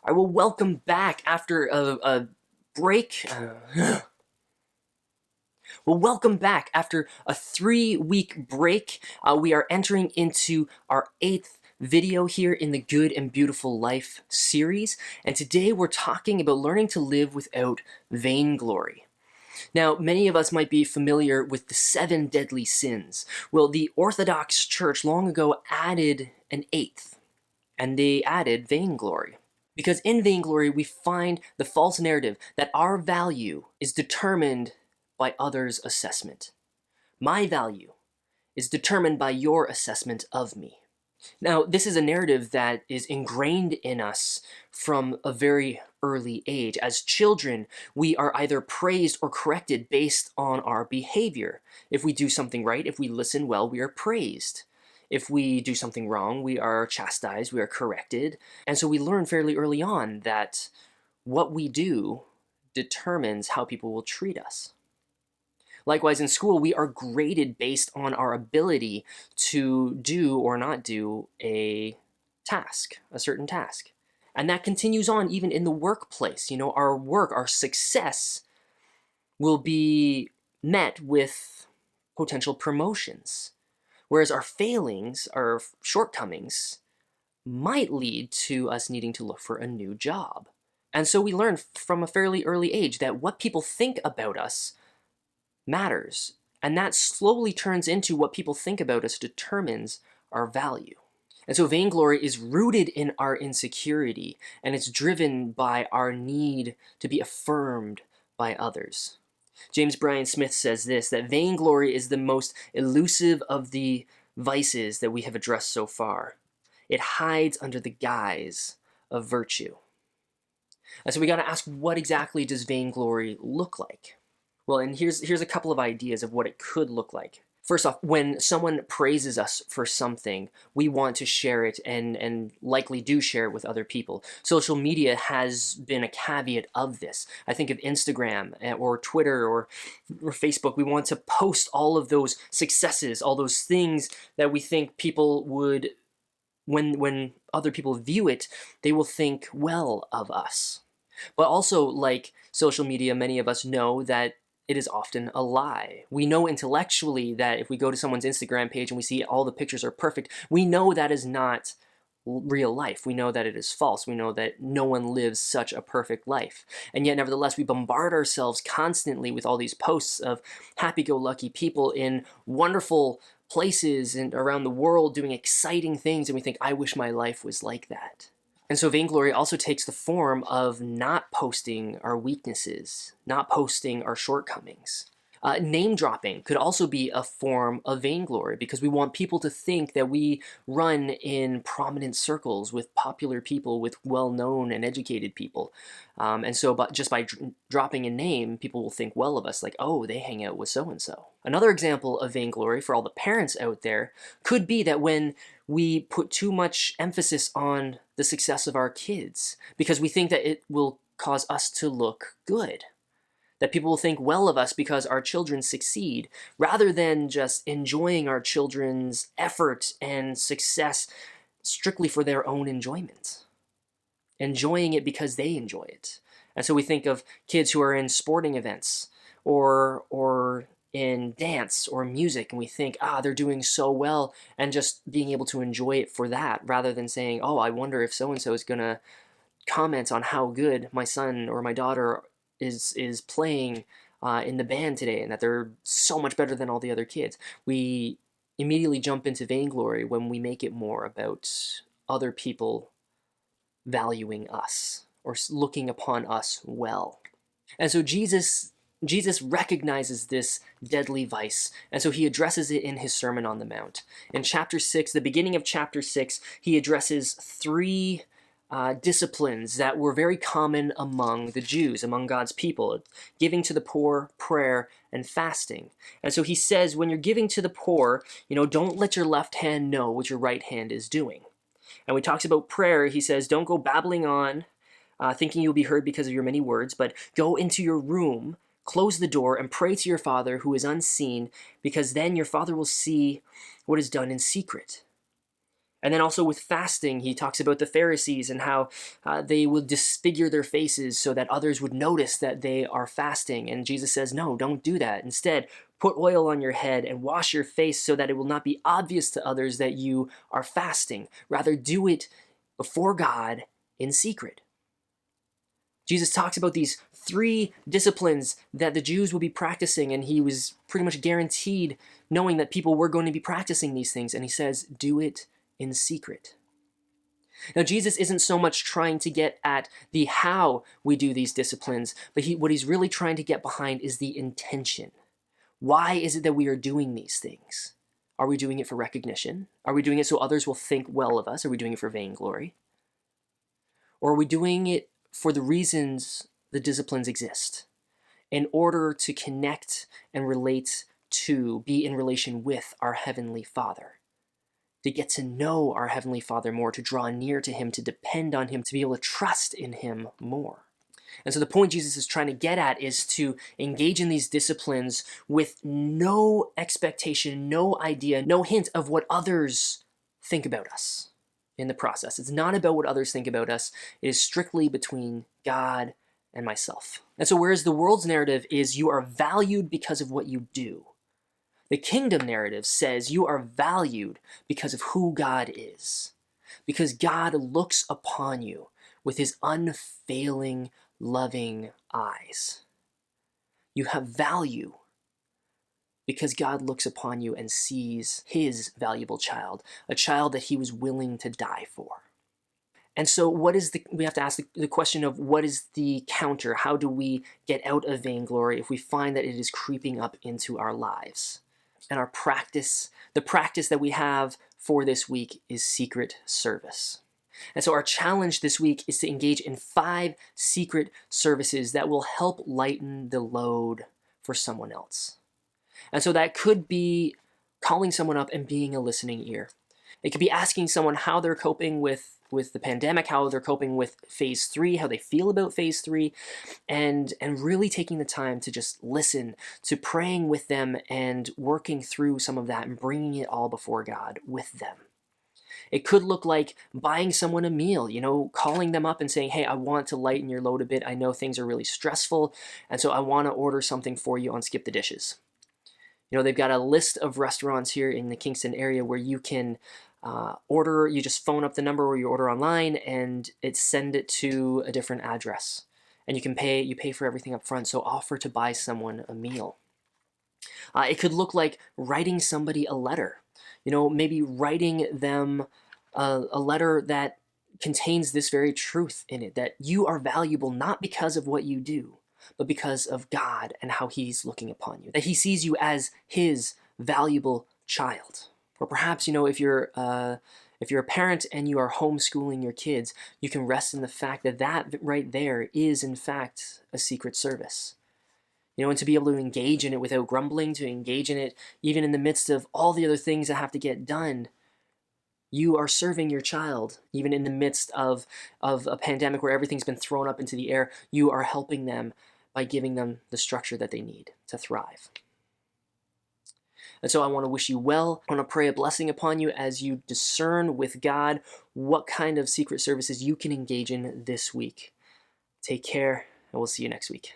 I will welcome back after a break. Well, welcome back after a 3-week break. We are entering into our 8th video here in the Good and Beautiful Life series, and today we're talking about learning to live without vainglory. Now, many of us might be familiar with the 7 deadly sins. Well, the Orthodox Church long ago added an 8th, and they added vainglory. Because in vainglory, we find the false narrative that our value is determined by others' assessment. My value is determined by your assessment of me. Now, this is a narrative that is ingrained in us from a very early age. As children, we are either praised or corrected based on our behavior. If we do something right, if we listen well, we are praised. If we do something wrong, we are chastised, we are corrected. And so we learn fairly early on that what we do determines how people will treat us. Likewise, in school, we are graded based on our ability to do or not do a certain task. And that continues on even in the workplace. You know, our work, our success will be met with potential promotions. Whereas our failings, our shortcomings, might lead to us needing to look for a new job. And so we learn from a fairly early age that what people think about us matters. And that slowly turns into what people think about us determines our value. And so vainglory is rooted in our insecurity, and it's driven by our need to be affirmed by others. James Bryan Smith says this, that vainglory is the most elusive of the vices that we have addressed so far. It hides under the guise of virtue. And so we got to ask, what exactly does vainglory look like? Well, and here's a couple of ideas of what it could look like. First off, when someone praises us for something, we want to share it and likely do share it with other people. Social media has been a caveat of this. I think of Instagram or Twitter or Facebook. We want to post all of those successes, all those things that we think people would, when other people view it, they will think well of us. But also, like social media, many of us know that it is often a lie. We know intellectually that if we go to someone's Instagram page and we see all the pictures are perfect, we know that is not real life. We know that it is false. We know that no one lives such a perfect life. And yet, nevertheless, we bombard ourselves constantly with all these posts of happy-go-lucky people in wonderful places and around the world doing exciting things, and we think, I wish my life was like that. And so vainglory also takes the form of not posting our weaknesses, not posting our shortcomings. Name dropping could also be a form of vainglory because we want people to think that we run in prominent circles with popular people, with well-known and educated people. And so just by dropping a name, people will think well of us, like, oh, they hang out with so-and-so. Another example of vainglory for all the parents out there could be that when we put too much emphasis on the success of our kids because we think that it will cause us to look good, that people will think well of us because our children succeed, rather than just enjoying our children's effort and success strictly for their own enjoyment. Enjoying it because they enjoy it. And so we think of kids who are in sporting events or in dance or music, and we think, they're doing so well, and just being able to enjoy it for that, rather than saying, oh, I wonder if so-and-so is going to comment on how good my son or my daughter is playing in the band today, and that they're so much better than all the other kids. We immediately jump into vainglory when we make it more about other people valuing us or looking upon us well. And so Jesus recognizes this deadly vice, and so he addresses it in his Sermon on the Mount. In chapter 6, the beginning of chapter 6, he addresses 3 disciplines that were very common among the Jews, among God's people: giving to the poor, prayer, and fasting. And so he says, when you're giving to the poor, don't let your left hand know what your right hand is doing. And when he talks about prayer, he says, don't go babbling on, thinking you'll be heard because of your many words, but go into your room, close the door, and pray to your Father who is unseen, because then your Father will see what is done in secret. And then also with fasting, he talks about the Pharisees and how they will disfigure their faces so that others would notice that they are fasting. And Jesus says, no, don't do that. Instead, put oil on your head and wash your face so that it will not be obvious to others that you are fasting. Rather, do it before God in secret. Jesus talks about these 3 disciplines that the Jews will be practicing, and he was pretty much guaranteed knowing that people were going to be practicing these things. And he says, do it in secret. Now, Jesus isn't so much trying to get at the how we do these disciplines, but what he's really trying to get behind is the intention. Why is it that we are doing these things? Are we doing it for recognition? Are we doing it so others will think well of us? Are we doing it for vainglory? Or are we doing it for the reasons the disciplines exist, in order to connect and relate to, be in relation with our Heavenly Father? To get to know our Heavenly Father more, to draw near to Him, to depend on Him, to be able to trust in Him more. And so the point Jesus is trying to get at is to engage in these disciplines with no expectation, no idea, no hint of what others think about us in the process. It's not about what others think about us. It is strictly between God and myself. And so whereas the world's narrative is you are valued because of what you do, the kingdom narrative says you are valued because of who God is. Because God looks upon you with his unfailing, loving eyes. You have value because God looks upon you and sees his valuable child, a child that he was willing to die for. And so we have to ask the question of what is the counter? How do we get out of vainglory if we find that it is creeping up into our lives? And our practice, the practice that we have for this week is secret service. And so our challenge this week is to engage in 5 secret services that will help lighten the load for someone else. And so that could be calling someone up and being a listening ear. It could be asking someone how they're coping with the pandemic, how they're coping with phase 3, how they feel about phase 3, and really taking the time to just listen, to praying with them and working through some of that and bringing it all before God with them. It could look like buying someone a meal, calling them up and saying, hey, I want to lighten your load a bit. I know things are really stressful, and so I want to order something for you on Skip the Dishes. They've got a list of restaurants here in the Kingston area where you can order. You just phone up the number where you order online, and send it to a different address. And you pay for everything up front, so offer to buy someone a meal. It could look like writing somebody a letter. Maybe writing them a letter that contains this very truth in it, that you are valuable not because of what you do, but because of God and how he's looking upon you, that he sees you as his valuable child. Or perhaps, if you're a parent and you are homeschooling your kids, you can rest in the fact that right there is, in fact, a secret service. And to be able to engage in it without grumbling, to engage in it even in the midst of all the other things that have to get done. You are serving your child, even in the midst of a pandemic where everything's been thrown up into the air. You are helping them by giving them the structure that they need to thrive. And so I want to wish you well. I want to pray a blessing upon you as you discern with God what kind of secret services you can engage in this week. Take care, and we'll see you next week.